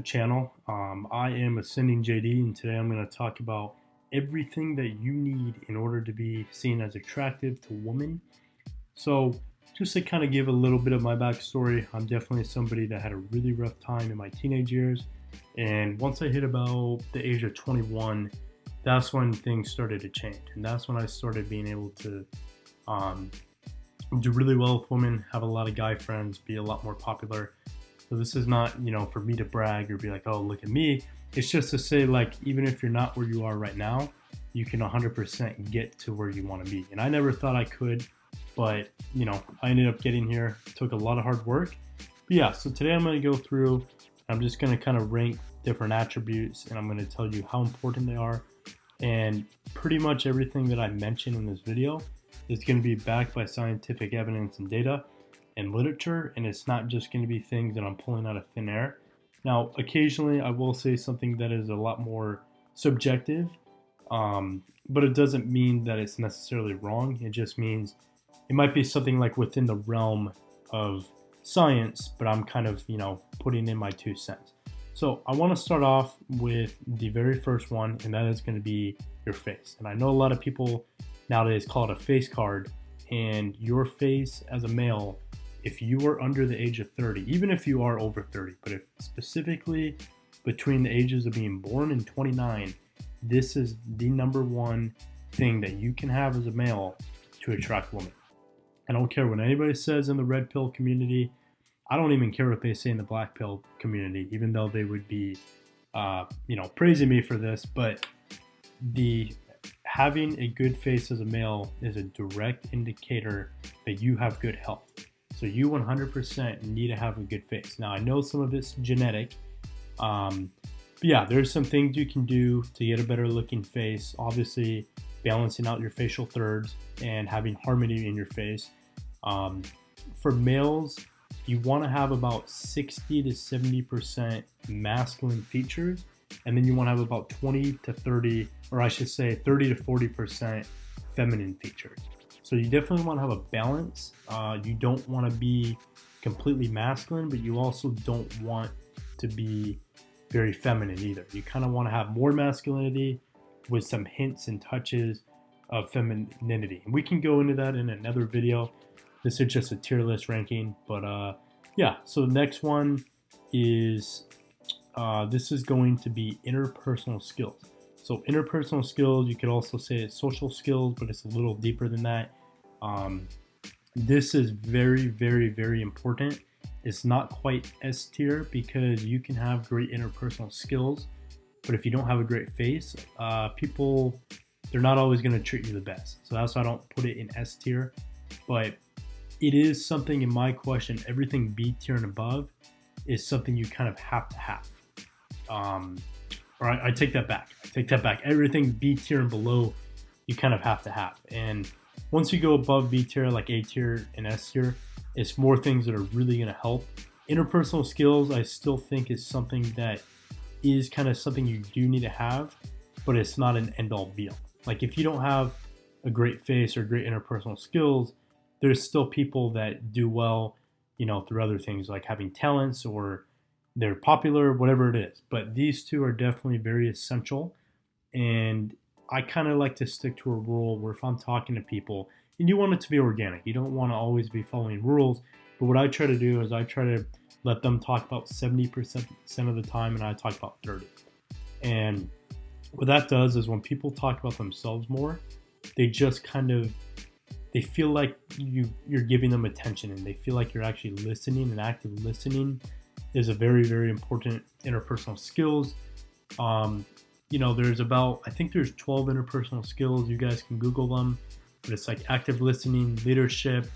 channel. I am Ascending JD, and today I'm going to talk about everything that you need in order to be seen as attractive to women. So, just to kind of give a little bit of my backstory, I'm definitely somebody that had a really rough time in my teenage years. And once I hit about the age of 21, that's when things started to change. And that's when I started being able to um, do really well with women, have a lot of guy friends, be a lot more popular. So this is not, for me to brag or be like, oh, look at me. It's just to say, like, even if you're not where you are right now, you can 100% get to where you want to be. And I never thought I could, but, I ended up getting here. It took a lot of hard work. But yeah, so today I'm going to go through, I'm just going to kind of rank different attributes, and I'm going to tell you how important they are. And pretty much everything that I mentioned in this video is going to be backed by scientific evidence and data and literature, and it's not just going to be things that I'm pulling out of thin air. Now, occasionally I will say something that is a lot more subjective, but it doesn't mean that it's necessarily wrong. It just means it might be something like within the realm of science, but I'm kind of, putting in my 2 cents. So I want to start off with the very first one, and that is going to be your face. And I know a lot of people nowadays call it a face card, and your face as a male, if you are under the age of 30, even if you are over 30, but if specifically between the ages of being born and 29, this is the number one thing that you can have as a male to attract women. I don't care what anybody says in the red pill community. I don't even care what they say in the black pill community, even though they would be, praising me for this. But having a good face as a male is a direct indicator that you have good health. So you 100% need to have a good face. Now, I know some of it's genetic, but yeah, there's some things you can do to get a better looking face. Obviously, balancing out your facial thirds and having harmony in your face. For males, you want to have about 60 to 70% masculine features, and then you want to have about 20 to 30, or I should say 30 to 40% feminine features. So you definitely want to have a balance. You don't want to be completely masculine, but you also don't want to be very feminine either. You kind of want to have more masculinity with some hints and touches of femininity. And we can go into that in another video. This is just a tier list ranking, but yeah. So the next one is, this is going to be interpersonal skills. So interpersonal skills, you could also say it's social skills, but it's a little deeper than that. This is very, very, very important. It's not quite S tier because you can have great interpersonal skills, but if you don't have a great face, people, they're not always going to treat you the best. So that's why I don't put it in S tier, but it is something in my question. Everything B tier and above is something you kind of have to have. I take that back. Everything B tier and below, you kind of have to have. And once you go above B tier, like A tier and S tier, it's more things that are really going to help. Interpersonal skills, I still think is something that is kind of something you do need to have, but it's not an end all be all. Like if you don't have a great face or great interpersonal skills, there's still people that do well, through other things like having talents or they're popular, whatever it is. But these two are definitely very essential. And I kind of like to stick to a rule where if I'm talking to people, and you want it to be organic, you don't want to always be following rules. But what I try to do is I try to let them talk about 70% of the time, and I talk about 30. And what that does is when people talk about themselves more, they just they feel like you're giving them attention, and they feel like you're actually listening, and active listening is a very, very important interpersonal skills. I think there's 12 interpersonal skills. You guys can Google them, but it's like active listening, leadership.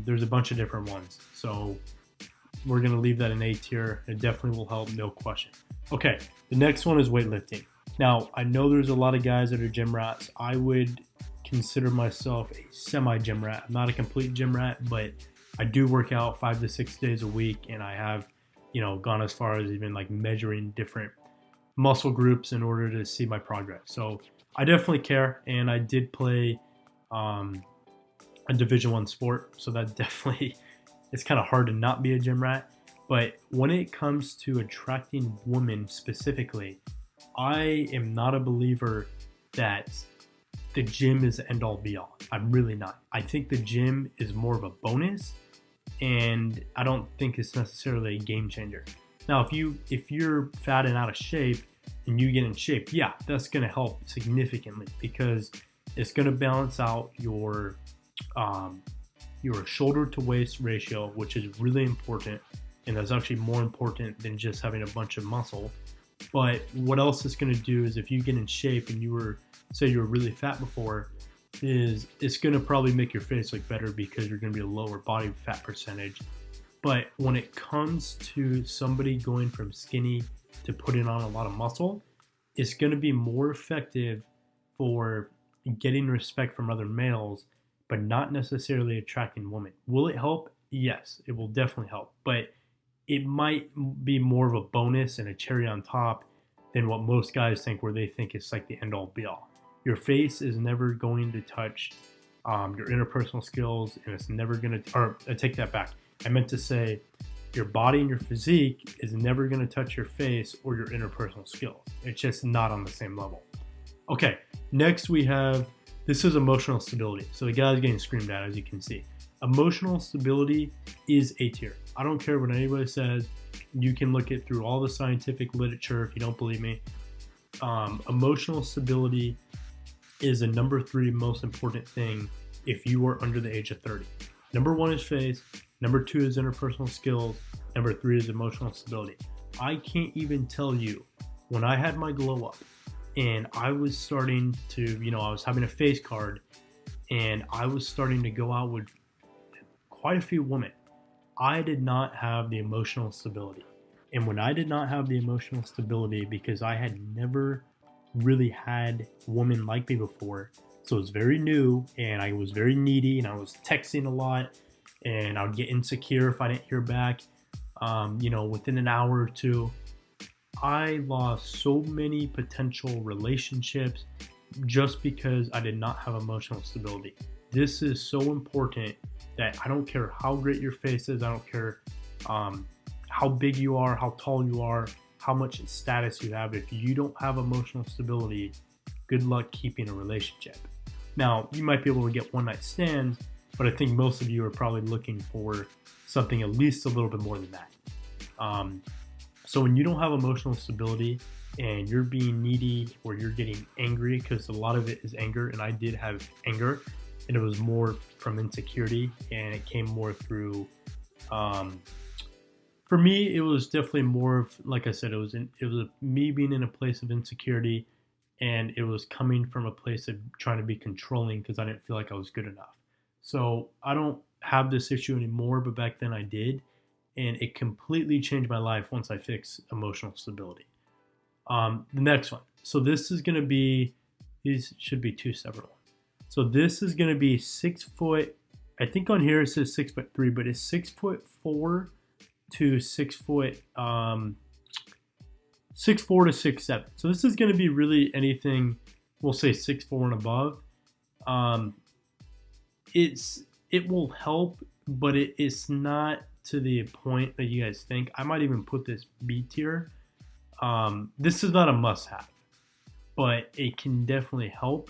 There's a bunch of different ones. So we're going to leave that in A tier. It definitely will help, no question. Okay, the next one is weightlifting. Now, I know there's a lot of guys that are gym rats. I would consider myself a semi-gym rat. I'm not a complete gym rat, but I do work out 5 to 6 days a week, and I have, gone as far as even like measuring different muscle groups in order to see my progress. So I definitely care, and I did play a Division I sport, so that definitely it's kind of hard to not be a gym rat. But when it comes to attracting women specifically, I am not a believer that the gym is the end all be all. I'm really not. I think the gym is more of a bonus, and I don't think it's necessarily a game changer. Now, if you're fat and out of shape and you get in shape, yeah, that's going to help significantly because it's going to balance out your shoulder to waist ratio, which is really important, and that's actually more important than just having a bunch of muscle. But what else it's going to do is if you get in shape and you were really fat before, is it's going to probably make your face look better because you're going to be a lower body fat percentage. But when it comes to somebody going from skinny to putting on a lot of muscle, it's going to be more effective for getting respect from other males, but not necessarily attracting women. Will it help? Yes, it will definitely help. But it might be more of a bonus and a cherry on top than what most guys think, where they think it's like the end all be all. Your face is never going to touch your interpersonal skills, and it's never going to, or I take that back. I meant to say your body and your physique is never going to touch your face or your interpersonal skills. It's just not on the same level. Okay, next we have, this is emotional stability. So the guy's getting screamed at, as you can see. Emotional stability is A tier. I don't care what anybody says. You can look it through all the scientific literature if you don't believe me. Emotional stability is the number 3 most important thing if you are under the age of 30. Number 1 is face. Number 2 is interpersonal skills. Number 3 is emotional stability. I can't even tell you, when I had my glow up and I was starting to, I was having a face card and I was starting to go out with quite a few women, I did not have the emotional stability. And when I did not have the emotional stability, because I had never really had women like me before, so it was very new and I was very needy and I was texting a lot and I would get insecure if I didn't hear back, within an hour or two. I lost so many potential relationships just because I did not have emotional stability. This is so important that I don't care how great your face is, I don't care how big you are, how tall you are, how much status you have. If you don't have emotional stability, good luck keeping a relationship. Now, you might be able to get one night stands, but I think most of you are probably looking for something at least a little bit more than that. So when you don't have emotional stability and you're being needy or you're getting angry, because a lot of it is anger, and I did have anger, and it was more from insecurity, and it came more through, for me, it was definitely more of, like I said, it was me being in a place of insecurity, and it was coming from a place of trying to be controlling because I didn't feel like I was good enough. So I don't have this issue anymore, but back then I did, and it completely changed my life once I fixed emotional stability. The next one. So this is going to be, these should be 2 separate ones. So this is going to be 6 foot, I think on here it says 6'3", but it's 6'4" to 6 foot, 6'4" to 6'7". So this is going to be really anything, we'll say 6'4" and above. It will help, but it's not to the point that you guys think. I might even put this B tier. This is not a must-have, but it can definitely help.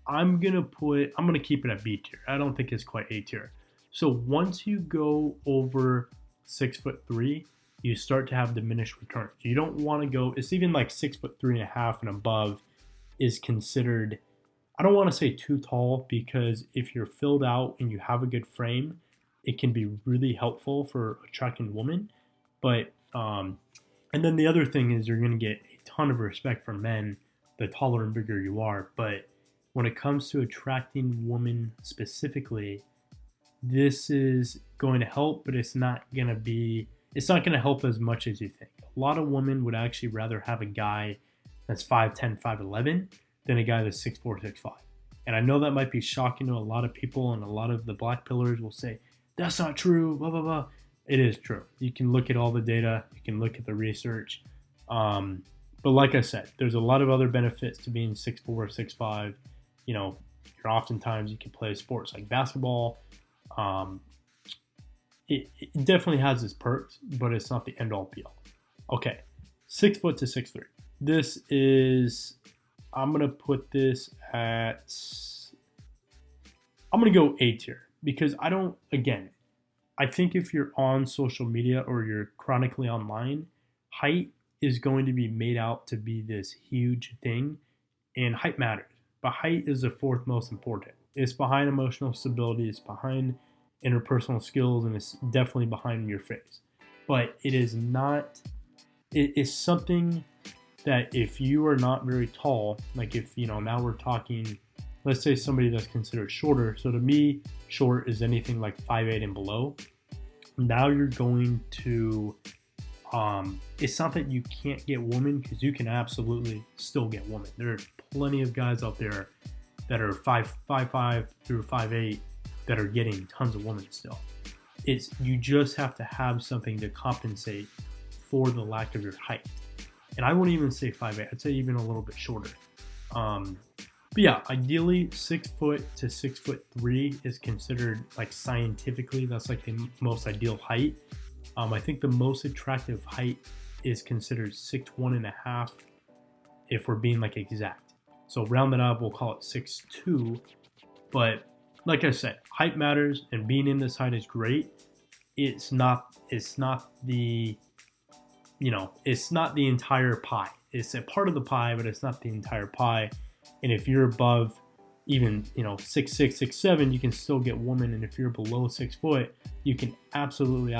I'm gonna keep it at B tier. I don't think it's quite A tier. So once you go over 6'3", you start to have diminished returns. You don't want to go. It's even like 6'3.5" and above is considered, I don't want to say too tall, because if you're filled out and you have a good frame, it can be really helpful for attracting women. But and then the other thing is you're going to get a ton of respect from men the taller and bigger you are. But when it comes to attracting women specifically, this is going to help, but it's not going to help as much as you think. A lot of women would actually rather have a guy that's 5'10", 5'11", than a guy that's 6'4", 6'5". And I know that might be shocking to a lot of people, and a lot of the black pillars will say, that's not true, blah, blah, blah. It is true. You can look at all the data. You can look at the research. But like I said, there's a lot of other benefits to being 6'4", 6'5". Oftentimes you can play sports like basketball. it definitely has its perks, but it's not the end all be all. Okay, 6 foot to 6'3". This is, I'm gonna put this at, I'm gonna go A tier because I don't. Again, I think if you're on social media or you're chronically online, height is going to be made out to be this huge thing, and height matters. But height is the fourth most important. It's behind emotional stability, it's behind interpersonal skills, and it's definitely behind your face. But it is not, it is something that if you are not very tall, like if, now we're talking, let's say somebody that's considered shorter. So to me, short is anything like 5'8" and below. Now you're going to, it's not that you can't get women, because you can absolutely still get women. There are plenty of guys out there that are 5'5" through 5'8" that are getting tons of women still. It's, you just have to have something to compensate for the lack of your height. And I wouldn't even say 5'8", I'd say even a little bit shorter. But yeah, ideally 6 foot to 6'3" is considered, like, scientifically, that's like the most ideal height. I think the most attractive height is considered 6'1.5", if we're being like exact. So round it up, we'll call it 6'2". But like I said, height matters, and being in this height is great. It's not the, it's not the entire pie. It's a part of the pie, but it's not the entire pie. And if you're above even, 6'6", 6'7", you can still get women. And if you're below 6 foot, you can absolutely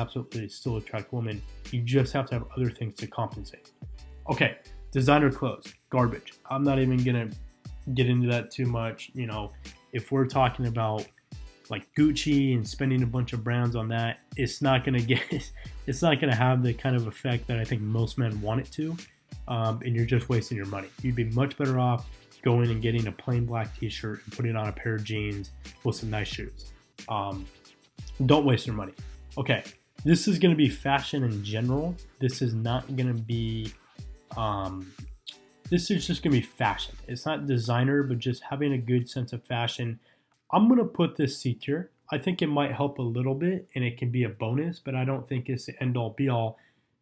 still attract women. You just have to have other things to compensate. Okay, designer clothes, garbage. I'm not even gonna get into that too much. If we're talking about like Gucci and spending a bunch of brands on that, it's not gonna have the kind of effect that I think most men want it to. And you're just wasting your money. You'd be much better off going and getting a plain black t-shirt and putting on a pair of jeans with some nice shoes. Don't waste your money. Okay, this is going to be fashion in general. This is not going to be, this is just going to be fashion. It's not designer, but just having a good sense of fashion. I'm going to put this C tier. I think it might help a little bit, and it can be a bonus, but I don't think it's the end all be all.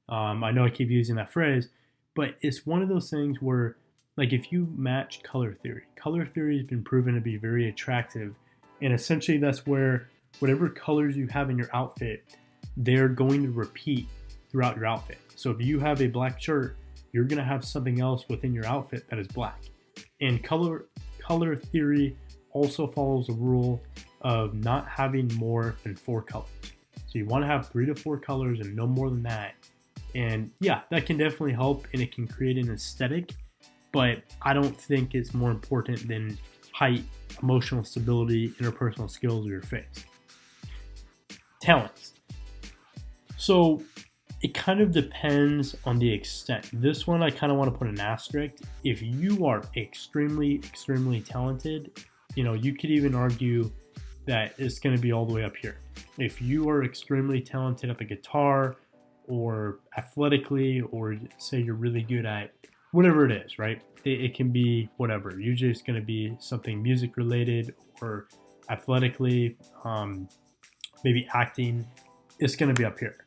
I know I keep using that phrase, but it's one of those things where, like, if you match color theory has been proven to be very attractive. And essentially that's where whatever colors you have in your outfit, they're going to repeat throughout your outfit. So if you have a black shirt, you're going to have something else within your outfit that is black. And color theory also follows the rule of not having more than 4 colors. So you want to have 3 to 4 colors and no more than that. And yeah, that can definitely help, and it can create an aesthetic, but I don't think it's more important than height, emotional stability, interpersonal skills, or your face. Talents. So it kind of depends on the extent. This one I kind of want to put an asterisk. If you are extremely talented, you could even argue that it's going to be all the way up here. If you are extremely talented at the guitar, or athletically, or say you're really good at whatever it is, right? It can be whatever. Usually it's going to be something music related or athletically, maybe acting. It's going to be up here.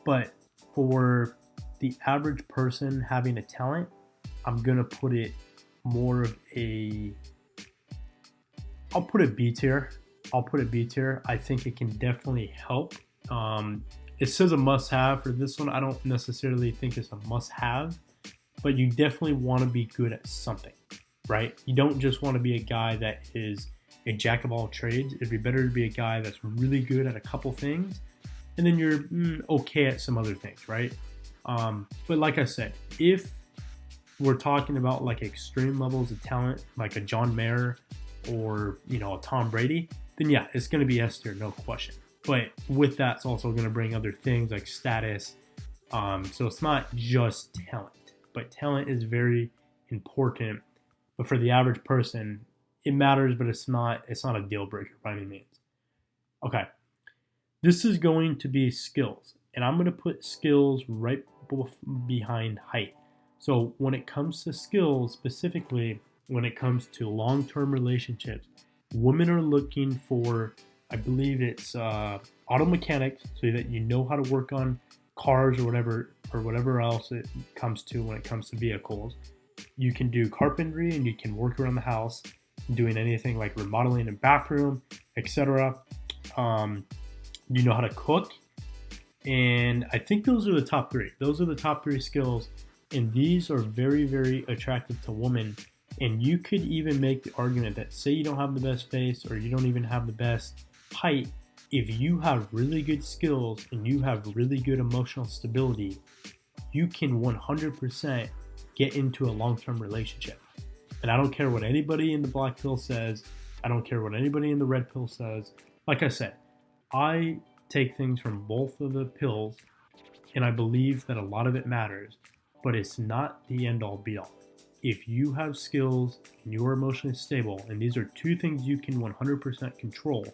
But for the average person having a talent, I'm going to put it more of I'll put it B tier. I think it can definitely help. It says a must-have for this one. I don't necessarily think it's a must-have, but you definitely want to be good at something, right? You don't just want to be a guy that is a jack of all trades. It'd be better to be a guy that's really good at a couple things, and then you're okay at some other things, right? But like I said, if we're talking about like extreme levels of talent, like a John Mayer or a Tom Brady, then yeah, it's going to be S tier, no question. But with that, it's also going to bring other things like status. So it's not just talent, but talent is very important. But for the average person, it matters, but it's not a deal breaker by any means. Okay, this is going to be skills, and I'm going to put skills right behind height. So when it comes to skills, specifically when it comes to long-term relationships, women are looking for, I believe it's auto mechanics so that you know how to work on cars or whatever else it comes to when it comes to vehicles. You can do carpentry and you can work around the house doing anything like remodeling a bathroom, etc. You know how to cook, and I think those are the top three. Those are the top three skills, and these are very, very attractive to women. And you could even make the argument that, say you don't have the best face or you don't even have the best height, if you have really good skills and you have really good emotional stability, you can 100% get into a long-term relationship. And I don't care what anybody in the black pill says. I don't care what anybody in the red pill says. Like I said, I take things from both of the pills, and I believe that a lot of it matters, but it's not the end-all be-all. If you have skills and you're emotionally stable, and these are two things you can 100% control,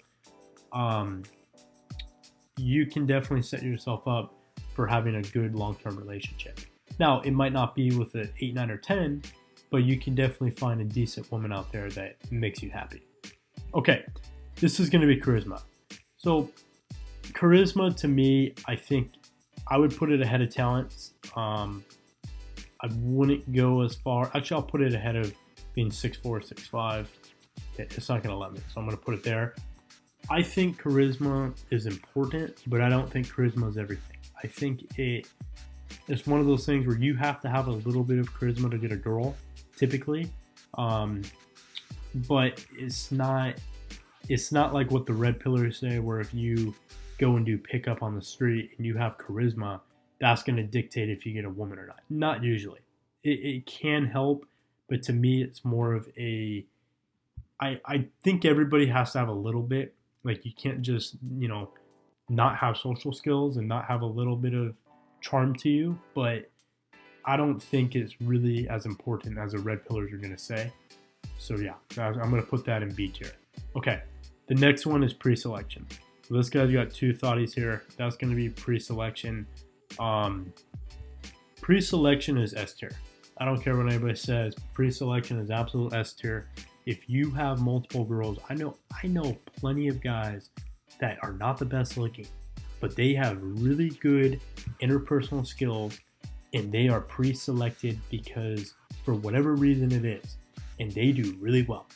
you can definitely set yourself up for having a good long-term relationship. Now, it might not be with an 8, 9, or 10, but you can definitely find a decent woman out there that makes you happy. Okay, this is going to be charisma. So, charisma to me, I think I would put it ahead of talents. I wouldn't go as far. Actually, I'll put it ahead of being 6'4", 6'5". Okay, it's not going to let me, so I'm going to put it there. I think charisma is important, but I don't think charisma is everything. I think it's one of those things where you have to have a little bit of charisma to get a girl, typically. But it's not like what the red pillars say, where if you go and do pickup on the street and you have charisma, that's going to dictate if you get a woman or not. Not usually. It can help, but to me, it's more of a... I think everybody has to have a little bit. Like, you can't just, not have social skills and not have a little bit of charm to you, but I don't think it's really as important as the red pillars are going to say. So yeah, I'm going to put that in B tier. Okay, the next one is pre-selection. So this guy's got two thoughties here. That's going to be pre-selection. Pre-selection is S tier. I don't care what anybody says. Pre-selection is absolute S tier. If you have multiple girls, I know plenty of guys that are not the best looking, but they have really good interpersonal skills, and they are pre-selected because for whatever reason it is, and they do really well.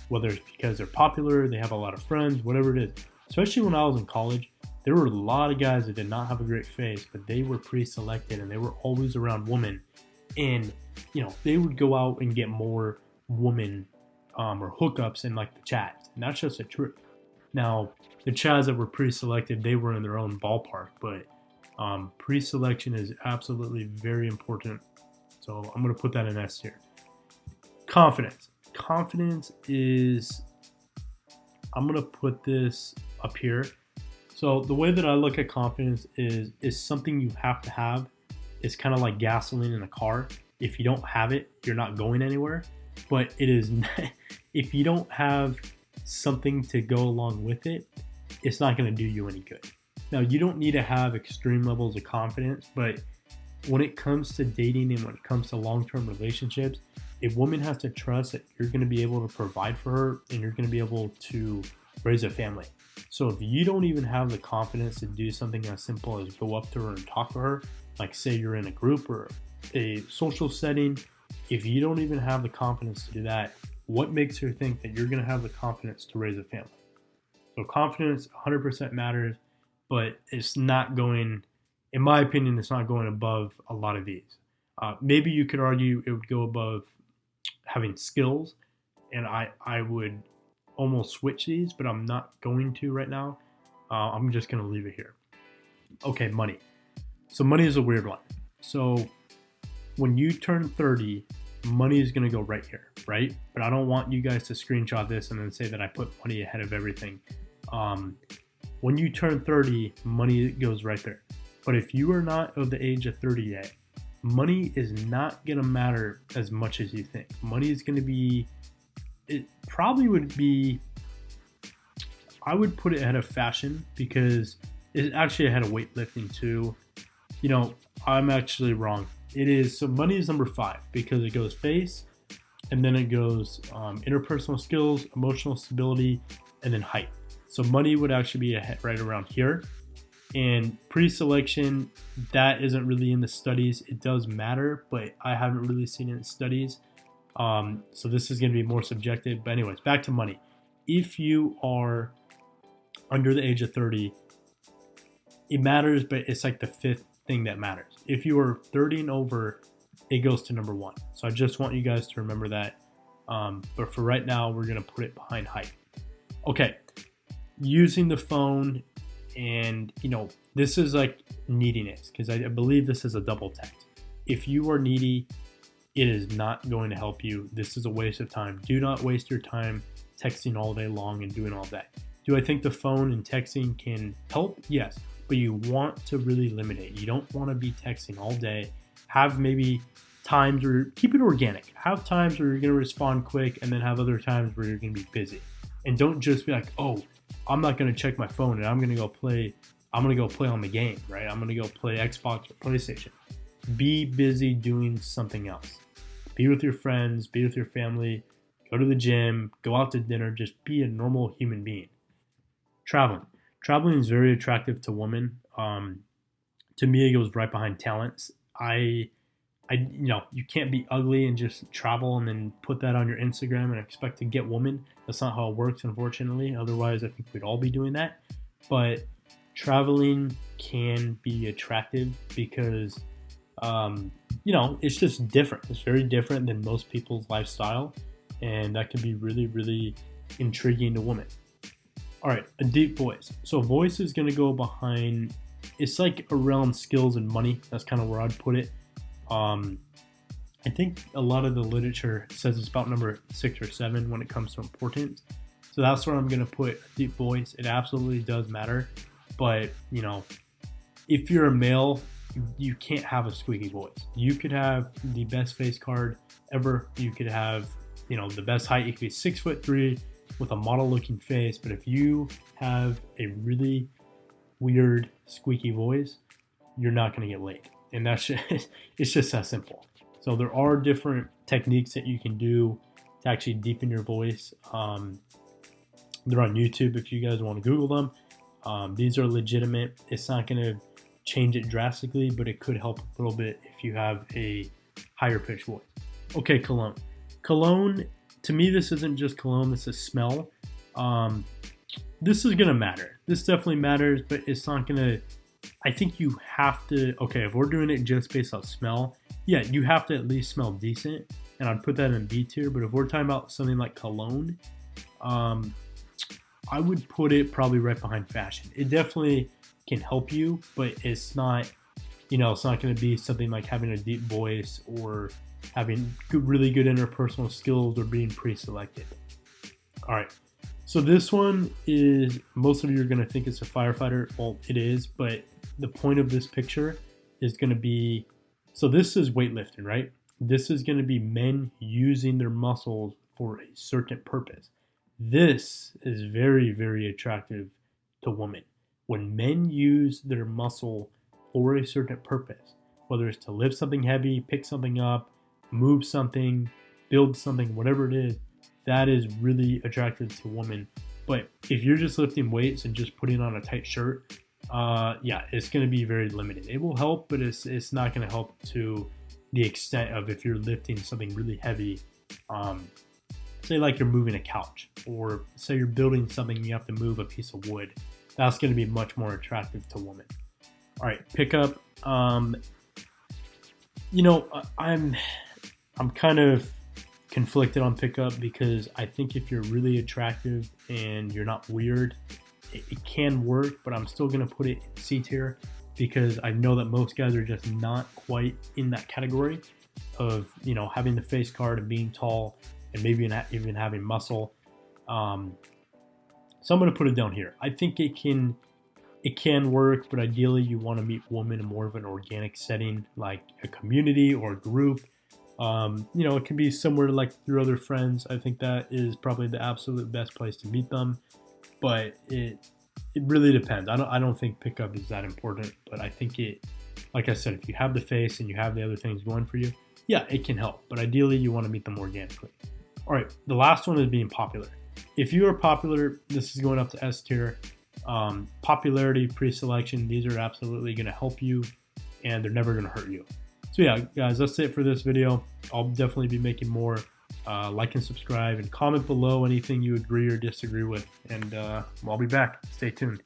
Whether it's because they're popular, they have a lot of friends, whatever it is. Especially when I was in college, there were a lot of guys that did not have a great face, but they were pre-selected and they were always around women. And, they would go out and get more women or hookups in like the Chads. And that's just the truth. Now, the Chads that were pre-selected, they were in their own ballpark, but pre-selection is absolutely very important. So I'm going to put that in S tier. Confidence. Confidence is, I'm going to put this up here. So the way that I look at confidence is something you have to have. It's kind of like gasoline in a car. If you don't have it, you're not going anywhere. But it is not, if you don't have something to go along with it, it's not going to do you any good. Now, you don't need to have extreme levels of confidence, but when it comes to dating and when it comes to long-term relationships, a woman has to trust that you're going to be able to provide for her and you're going to be able to raise a family. So if you don't even have the confidence to do something as simple as go up to her and talk to her, like say you're in a group or a social setting, if you don't even have the confidence to do that, what makes her think that you're going to have the confidence to raise a family? So confidence 100% matters, but it's not going, in my opinion, it's not going above a lot of these. Maybe you could argue it would go above having skills, and I would almost switch these, but I'm not going to right now. I'm just going to leave it here. Okay, money. So money is a weird one. So when you turn 30, money is going to go right here, right? But I don't want you guys to screenshot this and then say that I put money ahead of everything. When you turn 30, money goes right there. But if you are not of the age of 30 yet, money is not going to matter as much as you think. Money is going to be, it probably would be, I would put it ahead of fashion because it's actually ahead of weightlifting too. I'm actually wrong. It is, so money is number 5 because it goes face, and then it goes interpersonal skills, emotional stability, and then height. So money would actually be right around here. And pre-selection, that isn't really in the studies. It does matter, but I haven't really seen it in studies. So this is going to be more subjective. But anyways, back to money. If you are under the age of 30, it matters, but it's like the fifth thing that matters. If you are 30 and over, it goes to number one. So I just want you guys to remember that. But for right now, we're going to put it behind height. Okay, using the phone, and this is like neediness, because I believe this is a double text. If you are needy, it is not going to help you. This is a waste of time. Do not waste your time texting all day long and doing all that. Do I think the phone and texting can help? Yes, but you want to really limit it. You don't want to be texting all day. Have maybe times where, keep it organic. Have times where you're going to respond quick, and then have other times where you're going to be busy. And don't just be like, oh, I'm not going to check my phone and I'm going to go play on the game, right? I'm going to go play Xbox or PlayStation. Be busy doing something else. Be with your friends, be with your family, go to the gym, go out to dinner, just be a normal human being. Traveling is very attractive to women. To me, it goes right behind talents. You can't be ugly and just travel and then put that on your Instagram and expect to get women. That's not how it works, unfortunately. Otherwise, I think we'd all be doing that. But traveling can be attractive because, it's just different. It's very different than most people's lifestyle. And that can be really, really intriguing to women. All right, a deep voice. So voice is going to go behind, it's like around skills and money. That's kind of where I'd put it. I think a lot of the literature says it's about number 6 or 7 when it comes to importance. So that's where I'm going to put a deep voice. It absolutely does matter. But, if you're a male, you can't have a squeaky voice. You could have the best face card ever. You could have, the best height. You could be 6'3" with a model looking face. But if you have a really weird squeaky voice, you're not going to get laid. And that's just, it's just that simple. So there are different techniques that you can do to actually deepen your voice. They're on YouTube if you guys want to Google them. These are legitimate. It's not going to change it drastically, but it could help a little bit if you have a higher pitched voice. Okay, cologne. Cologne, to me, this isn't just cologne. This is smell. This is going to matter. This definitely matters, but it's not going to, I think you have to, okay, if we're doing it just based on smell, yeah, you have to at least smell decent, and I'd put that in B tier. But if we're talking about something like cologne, I would put it probably right behind fashion. It definitely can help you, but it's not, it's not going to be something like having a deep voice or having really good interpersonal skills or being pre-selected. All right. So this one is, most of you are going to think it's a firefighter. Well, it is, but the point of this picture is going to be, so this is weightlifting, right? This is going to be men using their muscles for a certain purpose. This is very, very attractive to women. When men use their muscle for a certain purpose, whether it's to lift something heavy, pick something up, move something, build something, whatever it is, that is really attractive to women. But if you're just lifting weights and just putting on a tight shirt, it's going to be very limited. It will help, but it's not going to help to the extent of if you're lifting something really heavy. Say like you're moving a couch, or say you're building something and you have to move a piece of wood. That's going to be much more attractive to women. All right, pickup. I'm kind of conflicted on pickup because I think if you're really attractive and you're not weird, it can work, but I'm still going to put it in C tier because I know that most guys are just not quite in that category of, having the face card and being tall and maybe even having muscle. So I'm going to put it down here. I think it can work, but ideally you want to meet women in more of an organic setting, like a community or a group. It can be somewhere like through other friends. I think that is probably the absolute best place to meet them. But it really depends. I don't think pickup is that important, but I think it, like I said, if you have the face and you have the other things going for you, yeah, it can help. But ideally, you want to meet them organically. All right, the last one is being popular. If you are popular, this is going up to S tier. popularity, pre-selection. These are absolutely going to help you, and they're never going to hurt you. So yeah, guys, that's it for this video. I'll definitely be making more. Like and subscribe and comment below anything you agree or disagree with, and I'll be back. Stay tuned.